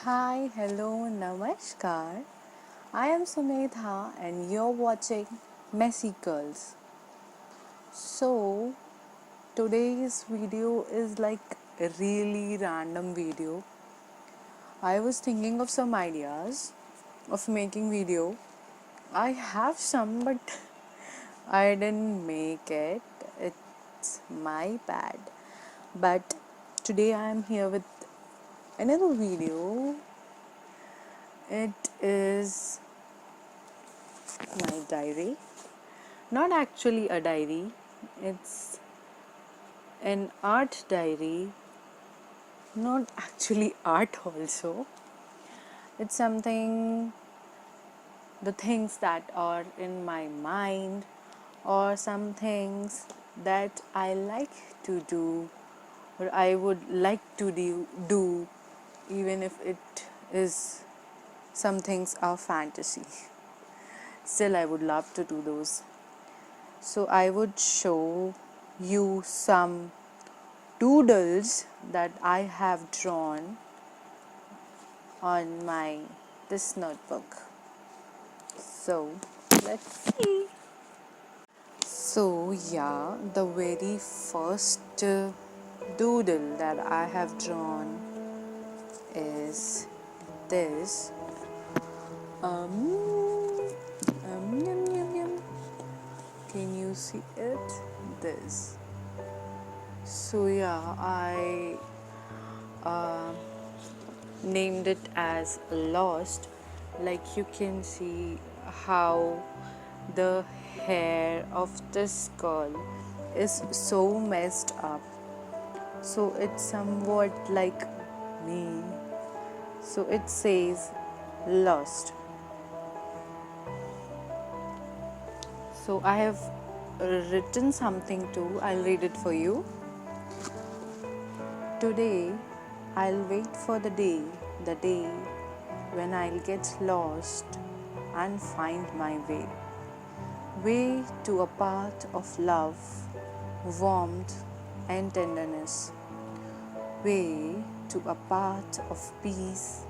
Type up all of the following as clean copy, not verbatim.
Hi, hello, namaskar. I am Sumedha and you're watching Messy Girls. So, today's video is like a really random video. I was thinking of some ideas of making video. I have some, but I didn't make it. It's my bad. But today I am here with another video. It is my diary. Not actually a diary, it's an art diary. Not actually art, also. It's something, the things that are in my mind, or some things that I like to do, or I would like to do even if it is some things are fantasy. Still, I would love to do those. So I would show you some doodles that I have drawn on my this notebook. So let's see. So yeah, the very first doodle that I have drawn is this. Yum, yum, yum. Can you see it? This. So yeah, I named it as Lost. Like you can see how the hair of this girl is so messed up. So it's somewhat like me. So it says Lost. So I have written something too. I'll read it for you. Today, I'll wait for the day when I'll get lost and find my way to a path of love, warmth, and tenderness, way to a path of peace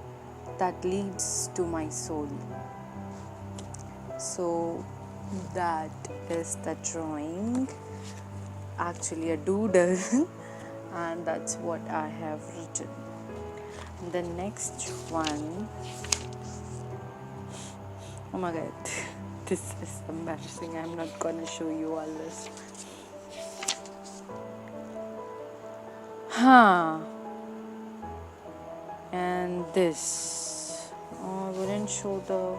that leads to my soul. So, that is the drawing, actually a doodle. And that's what I have written. The next one, oh my god, this is embarrassing. I'm not gonna show you all this. And this, I wouldn't show the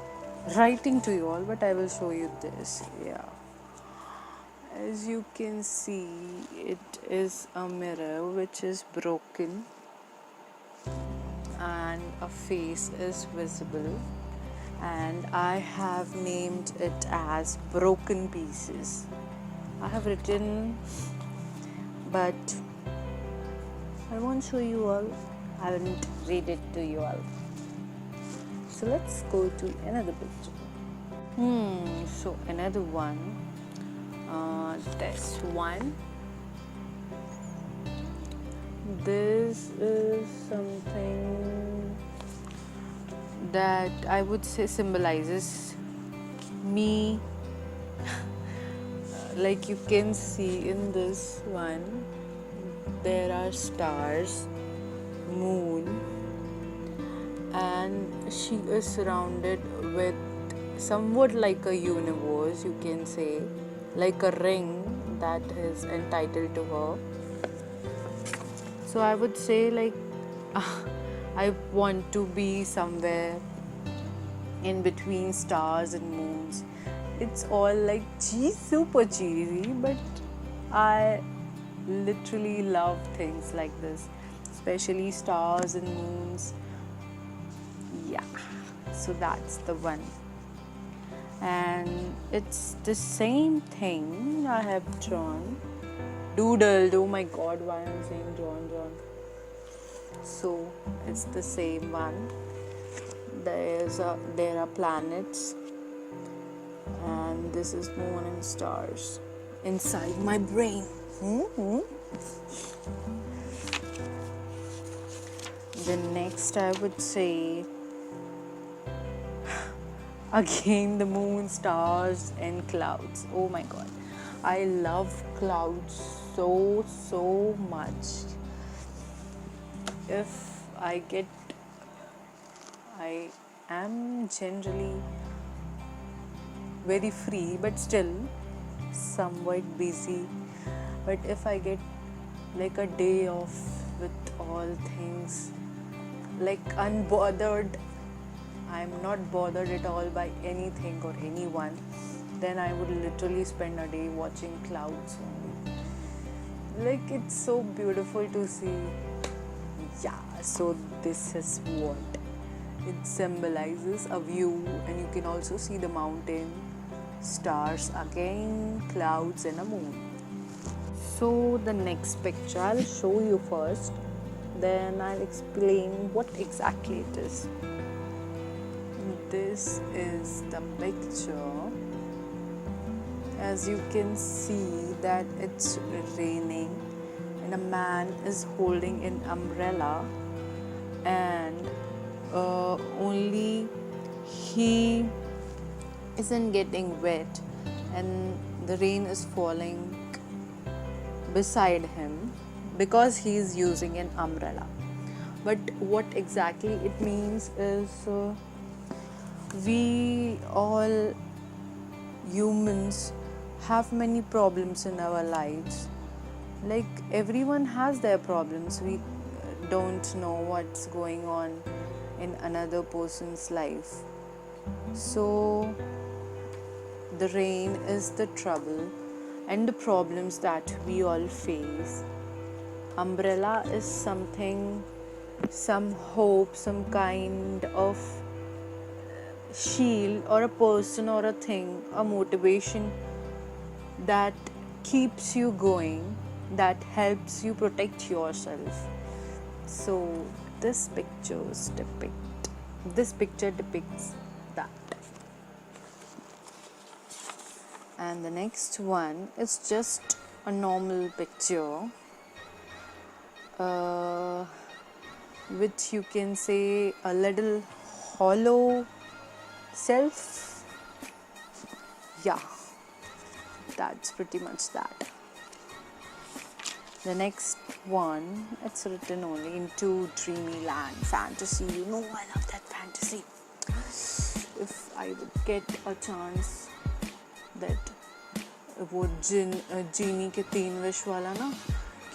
writing to you all, but I will show you this. Yeah. As you can see, it is a mirror which is broken and a face is visible, and I have named it as Broken Pieces. I have written, but I won't show you all. I won't read it to you all. So let's go to another picture. So another one. This one. This is something that I would say symbolizes me. Like you can see in this one, there are stars, moon, and she is surrounded with somewhat like a universe, you can say, like a ring that is entitled to her. So I would say, like, I want to be somewhere in between stars and moons. It's all like super cheesy, but I literally love things like this, especially stars and moons. Yeah, so that's the one. And it's the same thing I have drawn. Doodled, oh my god, why am I saying drawn? So it's the same one. There are planets, and this is moon and stars inside my brain. Then next I would say again the moon, stars and clouds. Oh my god, I love clouds so much. If I am generally very free but still somewhat busy, but if I get like a day off with all things, like unbothered, I'm not bothered at all by anything or anyone, then I would literally spend a day watching clouds only. Like, it's so beautiful to see. Yeah, so this is what it symbolizes, a view, and you can also see the mountain, stars again, clouds and a moon. So the next picture I'll show you first, then I'll explain what exactly it is. This is the picture. As you can see that it's raining and a man is holding an umbrella, and only he isn't getting wet and the rain is falling beside him because he is using an umbrella. But what exactly it means is we all humans have many problems in our lives. Like, everyone has their problems. We don't know what's going on in another person's life. So the rain is the trouble and the problems that we all face. Umbrella is something, some hope, some kind of shield or a person or a thing, a motivation that keeps you going, that helps you protect yourself. So this picture depicts that. And the next one is just a normal picture, which you can say a little hollow self. Yeah, that's pretty much that. The next one, it's written only into dreamy land, fantasy. You know, I love that fantasy. If I would get a chance that वो genie के 3 wish वाला ना,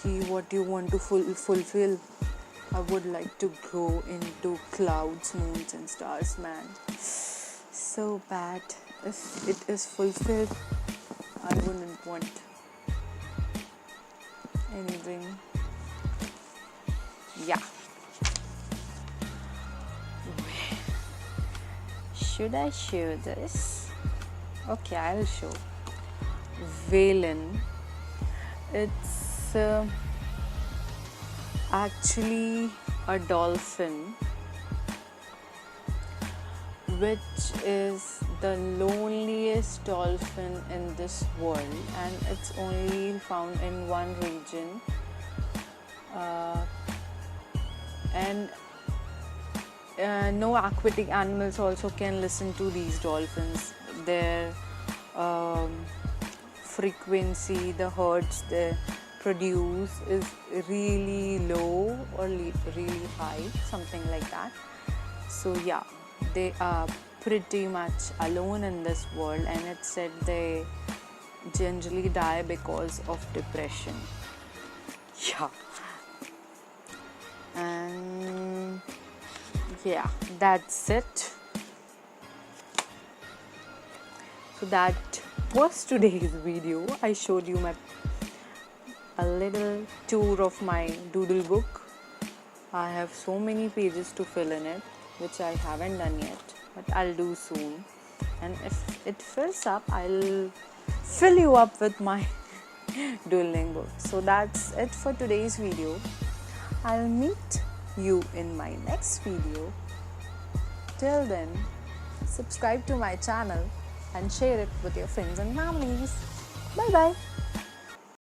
कि what you want to fulfill, I would like to go into clouds, moons and stars, man. So bad. If it is fulfilled, I wouldn't want anything. Yeah. Should I show this? Okay, I'll show. Valen. It's actually a dolphin, which is the loneliest dolphin in this world, and it's only found in one region, and no aquatic animals also can listen to these dolphins. Their frequency, the hertz they produce is really low or really high, something like that. So yeah, they are pretty much alone in this world, and it's said they generally die because of depression. Yeah. And yeah, that's it. So that was today's video. I showed you a little tour of my doodle book. I have so many pages to fill in it, which I haven't done yet, but I'll do soon. And if it fills up, I'll fill you up with my doodling book. So that's it for today's video. I'll meet you in my next video. Till then, subscribe to my channel and share it with your friends and families. Bye bye.